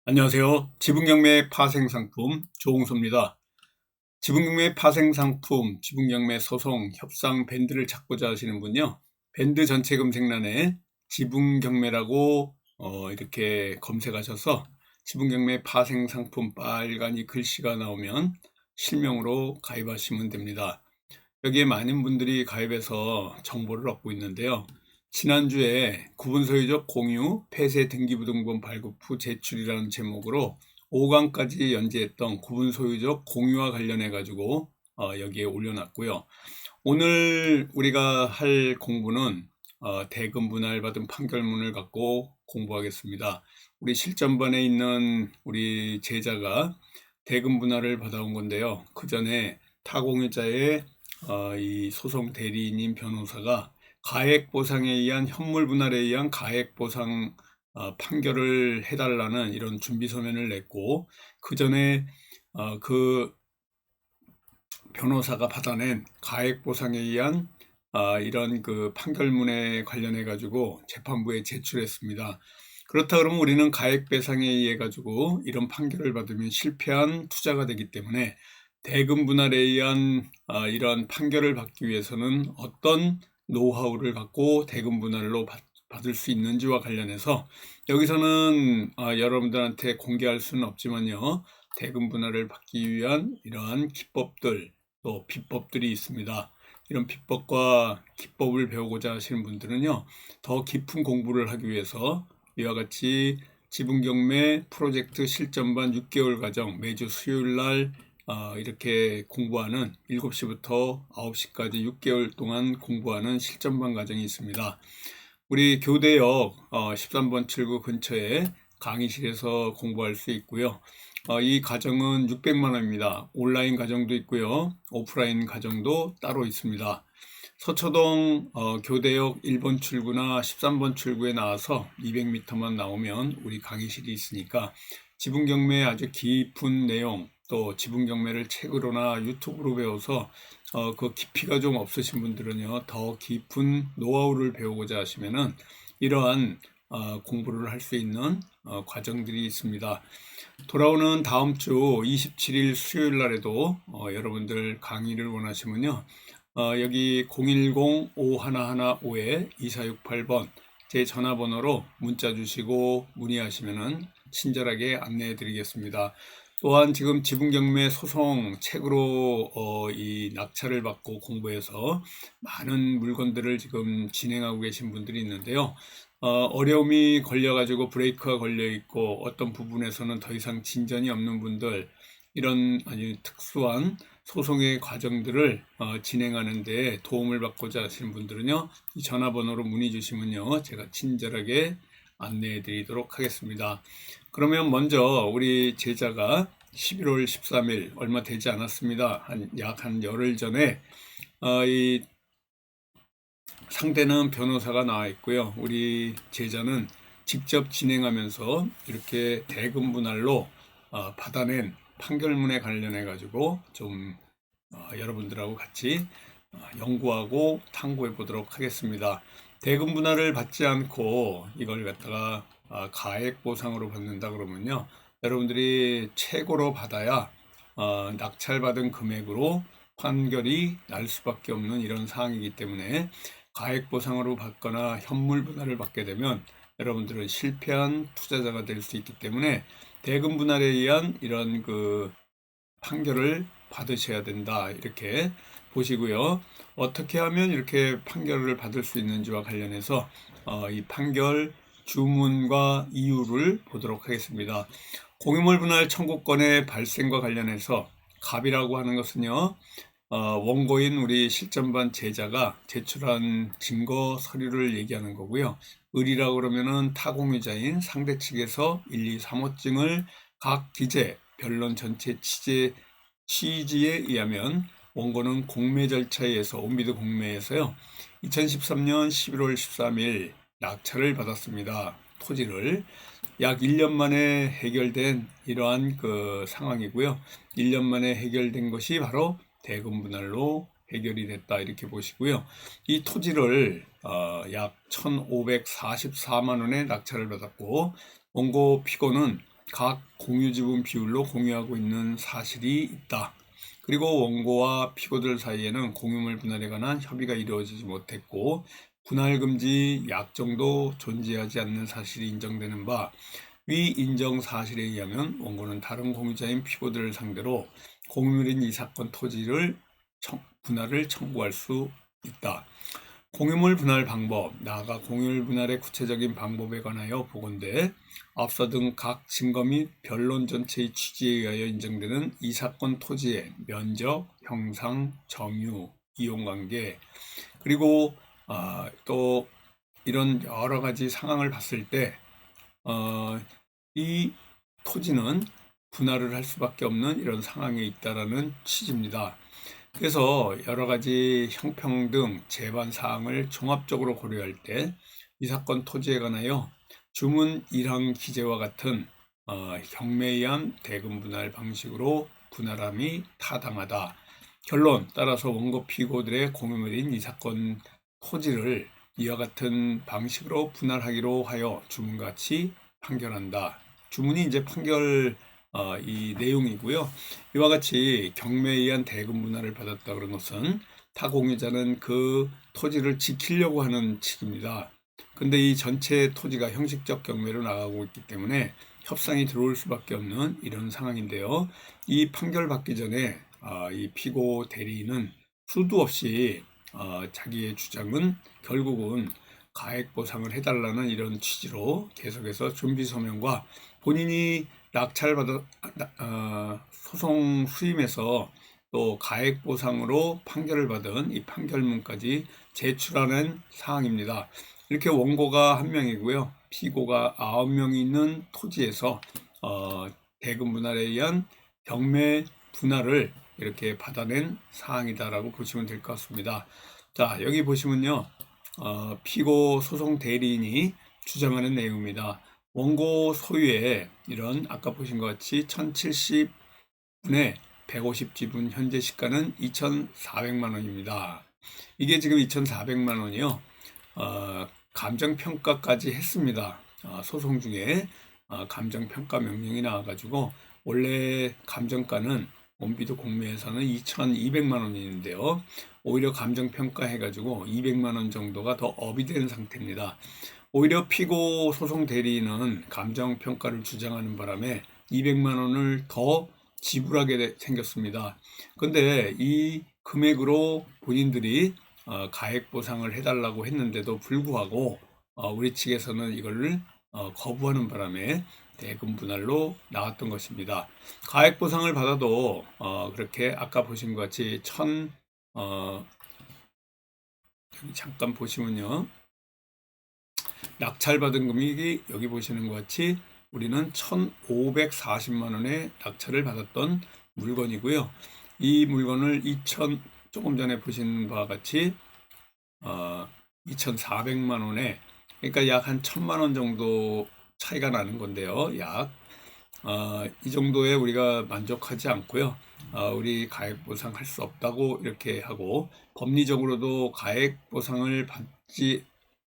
안녕하세요. 지분경매 파생상품 조홍수입니다. 지분경매 파생상품, 지분경매 소송, 협상 밴드를 찾고자 하시는 분요. 밴드 전체 검색란에 지분경매라고 이렇게 검색하셔서 지분경매 파생상품 빨간이 글씨가 나오면 실명으로 가입하시면 됩니다. 여기에 많은 분들이 가입해서 정보를 얻고 있는데요. 지난주에 구분소유적 공유, 폐쇄 등기부등본 발급 후 제출이라는 제목으로 5강까지 연재했던 구분소유적 공유와 관련해 가지고 여기에 올려놨고요. 오늘 우리가 할 공부는 대금 분할 받은 판결문을 갖고 공부하겠습니다. 우리 실전반에 있는 우리 제자가 대금 분할을 받아온 건데요. 그 전에 타공유자의 이 소송 대리인인 변호사가 가액보상에 의한 현물 분할에 의한 가액보상 판결을 해달라는 이런 준비서면을 냈고, 그 전에 그 변호사가 받아낸 가액보상에 의한 이런 그 판결문에 관련해 가지고 재판부에 제출했습니다. 그렇다 그러면 우리는 가액배상에 의해 가지고 이런 판결을 받으면 실패한 투자가 되기 때문에 대금 분할에 의한 이런 판결을 받기 위해서는 어떤 노하우를 갖고 대금 분할로 받을 수 있는지와 관련해서 여기서는 여러분들한테 공개할 수는 없지만요. 대금 분할을 받기 위한 이러한 기법들, 또 비법들이 있습니다. 이런 비법과 기법을 배우고자 하시는 분들은요, 더 깊은 공부를 하기 위해서 이와 같이 지분경매 프로젝트 실전반 6개월 과정 매주 수요일 날 이렇게 공부하는 7시부터 9시까지 6개월 동안 공부하는 실전반 과정이 있습니다. 우리 교대역 13번 출구 근처에 강의실에서 공부할 수 있고요. 이 과정은 600만 원입니다. 온라인 과정도 있고요. 오프라인 과정도 따로 있습니다. 서초동 교대역 1번 출구나 13번 출구에 나와서 200m만 나오면 우리 강의실이 있으니까 지분경매 아주 깊은 내용, 또 지분경매를 책으로나 유튜브로 배워서 그 깊이가 좀 없으신 분들은요, 더 깊은 노하우를 배우고자 하시면은 이러한 공부를 할 수 있는 과정들이 있습니다. 돌아오는 다음 주 27일 수요일 날에도 여러분들 강의를 원하시면요, 여기 010-5115-2468번 제 전화번호로 문자 주시고 문의하시면은 친절하게 안내해 드리겠습니다. 또한 지금 지분경매 소송 책으로 이 낙찰을 받고 공부해서 많은 물건들을 지금 진행하고 계신 분들이 있는데요. 어려움이 걸려가지고 브레이크가 걸려 있고 어떤 부분에서는 더 이상 진전이 없는 분들, 이런 아주 특수한 소송의 과정들을 진행하는 데 도움을 받고자 하시는 분들은요, 이 전화번호로 문의 주시면요, 제가 친절하게 안내해 드리도록 하겠습니다. 그러면 먼저 우리 제자가 11월 13일 얼마 되지 않았습니다. 약 한 열흘 전에 이 상대는 변호사가 나와 있고요. 우리 제자는 직접 진행하면서 이렇게 대금 분할로 받아낸 판결문에 관련해 가지고 좀 여러분들하고 같이 연구하고 탐구해 보도록 하겠습니다. 대금 분할을 받지 않고 이걸 갖다가 가액 보상으로 받는다 그러면요, 여러분들이 최고로 받아야 낙찰받은 금액으로 판결이 날 수밖에 없는 이런 상황이기 때문에 가액 보상으로 받거나 현물 분할을 받게 되면 여러분들은 실패한 투자자가 될 수 있기 때문에 대금 분할에 의한 이런 그 판결을 받으셔야 된다, 이렇게 보시고요. 어떻게 하면 이렇게 판결을 받을 수 있는지와 관련해서 이 판결 주문과 이유를 보도록 하겠습니다. 공유물 분할 청구권의 발생과 관련해서 갑이라고 하는 것은요, 원고인 우리 실전반 제자가 제출한 증거 서류를 얘기하는 거고요. 을이라고 그러면은 타공유자인 상대 측에서 1, 2, 3호증을 각 기재, 변론 전체 취지에 의하면 원고는 공매 절차에 의해서 온비드 공매에서요, 2013년 11월 13일 낙찰을 받았습니다. 토지를 약 1년 만에 해결된 이러한 그 상황이고요. 1년 만에 해결된 것이 바로 대금 분할로 해결이 됐다, 이렇게 보시고요. 이 토지를 약 1,544만 원에 낙찰을 받았고, 원고 피고는 각 공유지분 비율로 공유하고 있는 사실이 있다. 그리고 원고와 피고들 사이에는 공유물 분할에 관한 협의가 이루어지지 못했고 분할금지 약정도 존재하지 않는 사실이 인정되는 바, 위 인정 사실에 의하면 원고는 다른 공유자인 피고들을 상대로 공유물인 이 사건 토지를 분할을 청구할 수 있다. 공유물 분할 방법, 나아가 공유물 분할의 구체적인 방법에 관하여 보건대 앞서 등 각 증거 및 변론 전체의 취지에 의하여 인정되는 이 사건 토지의 면적, 형상, 점유, 이용관계, 그리고 또 이런 여러 가지 상황을 봤을 때 이 토지는 분할을 할 수밖에 없는 이런 상황에 있다라는 취지입니다. 그래서 여러 가지 형평 등 재반 사항을 종합적으로 고려할 때 이 사건 토지에 관하여 주문 1항 기재와 같은 경매에 의한 대금 분할 방식으로 분할함이 타당하다. 결론, 따라서 원고 피고들의 공유물인 이 사건 토지를 이와 같은 방식으로 분할하기로 하여 주문같이 판결한다. 주문이 이제 판결 이 내용이고요. 이와 같이 경매에 의한 대금 분할을 받았다 그런 것은 타 공유자는 그 토지를 지키려고 하는 측입니다. 근데 이 전체 토지가 형식적 경매로 나가고 있기 때문에 협상이 들어올 수밖에 없는 이런 상황인데요. 이 판결 받기 전에 이 피고 대리인은 수도 없이 자기의 주장은 결국은 가액 보상을 해달라는 이런 취지로 계속해서 준비 서명과 본인이 소송 수임해서 또 가액 보상으로 판결을 받은 이 판결문까지 제출하는 사항입니다. 이렇게 원고가 1명이고요. 피고가 9명이 있는 토지에서 대금 분할에 의한 경매 분할을 이렇게 받아낸 사항이다라고 보시면 될 것 같습니다. 자, 여기 보시면요. 피고 소송 대리인이 주장하는 내용입니다. 원고 소유의 이런 아까 보신 것 같이 1070분의 150지분 현재 시가는 2,400만 원입니다. 이게 지금 2,400만 원이요. 감정평가까지 했습니다. 소송 중에 감정평가 명령이 나와가지고 원래 감정가는 원비도 공매에서는 2,200만 원이는데요. 오히려 감정평가 해가지고 200만 원 정도가 더 업이 된 상태입니다. 오히려 피고 소송 대리인은 감정평가를 주장하는 바람에 200만 원을 더 지불하게 생겼습니다. 그런데 이 금액으로 본인들이 가액 보상을 해달라고 했는데도 불구하고 우리 측에서는 이걸 거부하는 바람에 대금 분할로 나왔던 것입니다. 가액 보상을 받아도 그렇게 아까 보신 것 같이 여기 잠깐 보시면요. 낙찰받은 금액이 여기 보시는 것 같이 우리는 1,540만 원의 낙찰을 받았던 물건이고요. 이 물건을 조금 전에 보신 바와 같이 2,400만 원에 그러니까 약 한 1,000만 원 정도 차이가 나는 건데요. 이 정도에 우리가 만족하지 않고요. 우리 가액 보상할 수 없다고 이렇게 하고 법리적으로도 가액 보상을 받지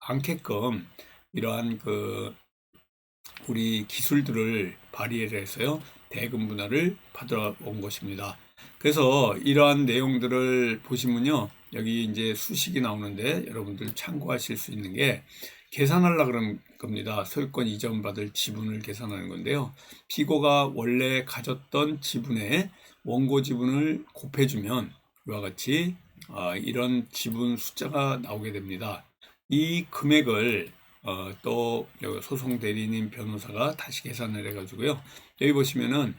않게끔 이러한 우리 기술들을 발휘해서요 대금 분할을 받아 온 것입니다. 그래서 이러한 내용들을 보시면요 여기 이제 수식이 나오는데 여러분들 참고하실 수 있는 게 계산하려고 그런 겁니다. 소유권 이전 받을 지분을 계산하는 건데요. 피고가 원래 가졌던 지분에 원고 지분을 곱해주면 이와 같이 이런 지분 숫자가 나오게 됩니다. 이 금액을 또 소송 대리인 변호사가 다시 계산을 해가지고요. 여기 보시면은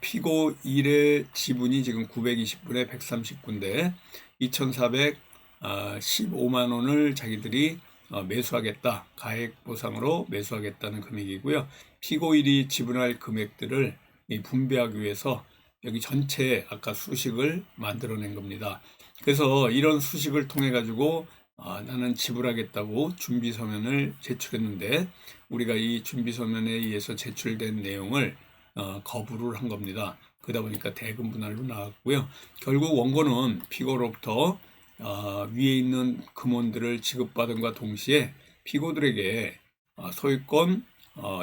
피고 1의 지분이 지금 920분에 139인데 2,415만 원을 자기들이 매수하겠다. 가액 보상으로 매수하겠다는 금액이고요. 피고 1이 지분할 금액들을 분배하기 위해서 여기 전체 아까 수식을 만들어낸 겁니다. 그래서 이런 수식을 통해 가지고 나는 지불하겠다고 준비서면을 제출했는데 우리가 이 준비서면에 의해서 제출된 내용을 거부를 한 겁니다. 그러다 보니까 대금 분할로 나왔고요. 결국 원고는 피고로부터 위에 있는 금원들을 지급받은과 동시에 피고들에게 소유권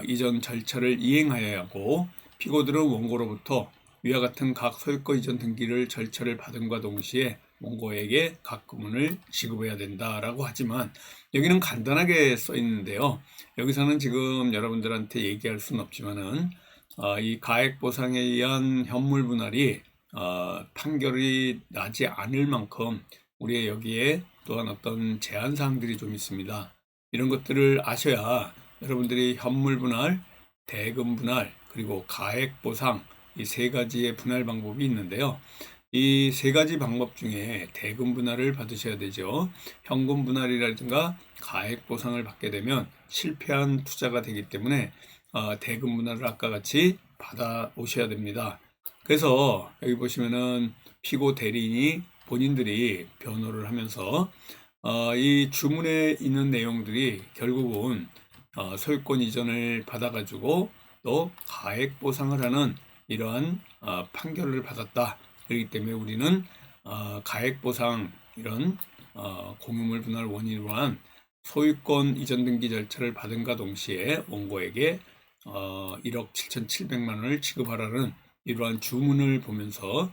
이전 절차를 이행하여야 하고, 피고들은 원고로부터 위와 같은 각 소유권 이전 등기를 절차를 받음과 동시에 원고에게 각 금은을 지급해야 된다라고 하지만, 여기는 간단하게 써 있는데요. 여기서는 지금 여러분들한테 얘기할 수는 없지만은 이 가액보상에 의한 현물 분할이 판결이 나지 않을 만큼 우리의 여기에 또한 어떤 제한 사항들이 좀 있습니다. 이런 것들을 아셔야 여러분들이 현물 분할, 대금 분할, 그리고 가액 보상, 이 세 가지의 분할 방법이 있는데요. 이 세 가지 방법 중에 대금 분할을 받으셔야 되죠. 현금 분할이라든가 가액 보상을 받게 되면 실패한 투자가 되기 때문에 대금 분할을 아까 같이 받아 오셔야 됩니다. 그래서 여기 보시면은 피고 대리인이 본인들이 변호를 하면서 이 주문에 있는 내용들이 결국은 소유권 이전을 받아가지고 또 가액 보상을 하는 이러한 판결을 받았다. 그렇기 때문에 우리는 가액 보상 이런 공유물 분할 원인으로 한 소유권 이전 등기 절차를 받은과 동시에 원고에게 1억 7,700만 원을 지급하라는 이러한 주문을 보면서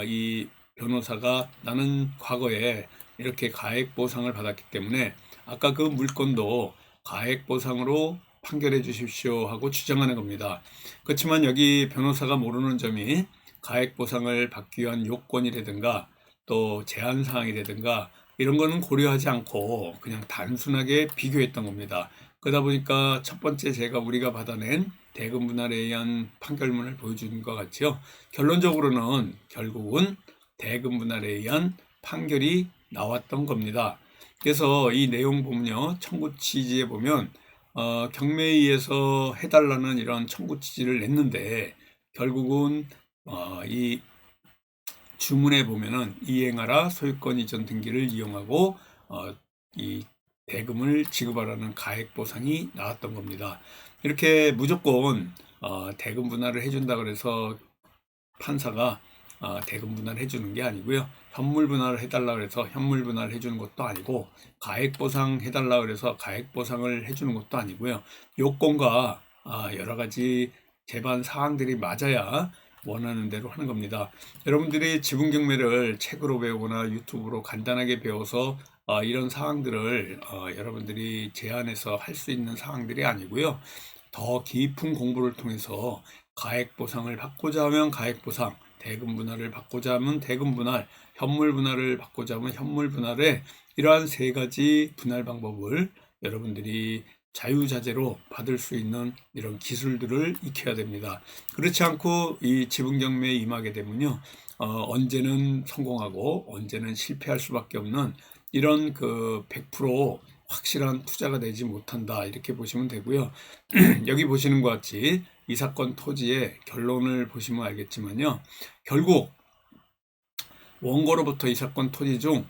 이 변호사가 나는 과거에 이렇게 가액 보상을 받았기 때문에 아까 그 물건도 가액 보상으로 판결해 주십시오 하고 주장하는 겁니다. 그렇지만 여기 변호사가 모르는 점이 가액 보상을 받기 위한 요건이라든가 또 제한 사항이라든가 이런 거는 고려하지 않고 그냥 단순하게 비교했던 겁니다. 그러다 보니까 첫 번째 우리가 받아낸 대금 분할에 의한 판결문을 보여주는 것 같죠. 결론적으로는 결국은 대금 분할에 의한 판결이 나왔던 겁니다. 그래서 이 내용 보면요, 청구 취지에 보면 경매에 의해서 해달라는 이런 청구 취지를 냈는데 결국은 이 주문에 보면은 이행하라 소유권 이전 등기를 이용하고 이 대금을 지급하라는 가액 보상이 나왔던 겁니다. 이렇게 무조건 대금 분할을 해준다 그래서 판사가 대금 분할을 해주는 게 아니고요. 현물 분할을 해달라 그래서 현물 분할을 해주는 것도 아니고 가액 보상 해달라 그래서 가액 보상을 해주는 것도 아니고요. 요건과 여러 가지 재반 사항들이 맞아야 원하는 대로 하는 겁니다. 여러분들이 지분 경매를 책으로 배우거나 유튜브로 간단하게 배워서 이런 사항들을 여러분들이 제안해서 할 수 있는 사항들이 아니고요. 더 깊은 공부를 통해서 가액 보상을 받고자 하면 가액 보상, 대금 분할을 받고자 하면 대금 분할, 현물 분할을 받고자 하면 현물 분할의 이러한 세 가지 분할 방법을 여러분들이 자유자재로 받을 수 있는 이런 기술들을 익혀야 됩니다. 그렇지 않고 이 지분 경매에 임하게 되면요, 언제는 성공하고 언제는 실패할 수밖에 없는 이런 그 100% 확실한 투자가 되지 못한다, 이렇게 보시면 되고요. 여기 보시는 것 같이 이 사건 토지의 결론을 보시면 알겠지만요, 결국 원고로부터 이 사건 토지 중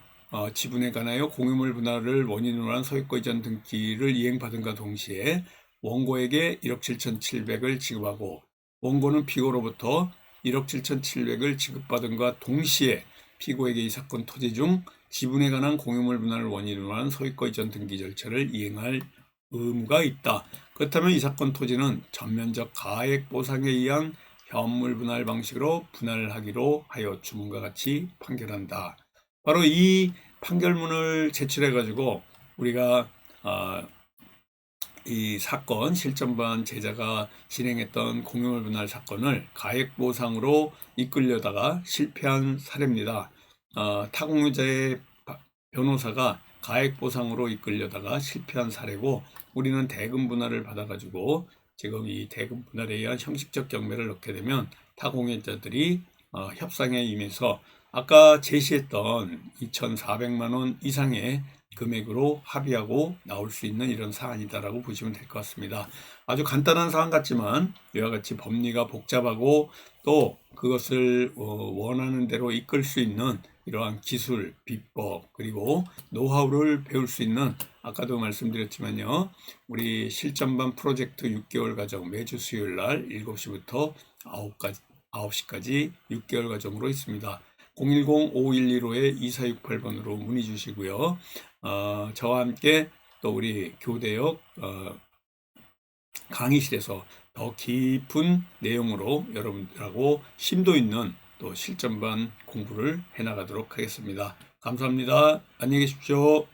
지분에 관하여 공유물 분할을 원인으로 한 소유권 이전 등기를 이행받은과 동시에 원고에게 1억 7,700을 지급하고 원고는 피고로부터 1억 7,700을 지급받은과 동시에 피고에게 이 사건 토지 중 지분에 관한 공유물 분할을 원인으로 한 소유권 이전 등기 절차를 이행할 의무가 있다. 그렇다면 이 사건 토지는 전면적 가액 보상에 의한 현물 분할 방식으로 분할하기로 하여 주문과 같이 판결한다. 바로 이 판결문을 제출해 가지고 우리가 이 사건 실전반 제자가 진행했던 공유물 분할 사건을 가액 보상으로 이끌려다가 실패한 사례입니다. 타공유자의 변호사가 가액 보상으로 이끌려다가 실패한 사례고, 우리는 대금 분할을 받아가지고 지금 이 대금 분할에 의한 형식적 경매를 넣게 되면 타공유자들이 협상에 임해서 아까 제시했던 2,400만 원 이상의 금액으로 합의하고 나올 수 있는 이런 사안이다라고 보시면 될 것 같습니다. 아주 간단한 사안 같지만 이와 같이 법리가 복잡하고 또 그것을 원하는 대로 이끌 수 있는 이러한 기술, 비법, 그리고 노하우를 배울 수 있는, 아까도 말씀드렸지만요, 우리 실전반 프로젝트 6개월 과정 매주 수요일 날 7시부터 9시까지 6개월 과정으로 있습니다. 010-5115-2468번으로 문의 주시고요. 저와 함께 또 우리 교대역 강의실에서 더 깊은 내용으로 여러분들하고 심도 있는 또 실전반 공부를 해나가도록 하겠습니다. 감사합니다. 안녕히 계십시오.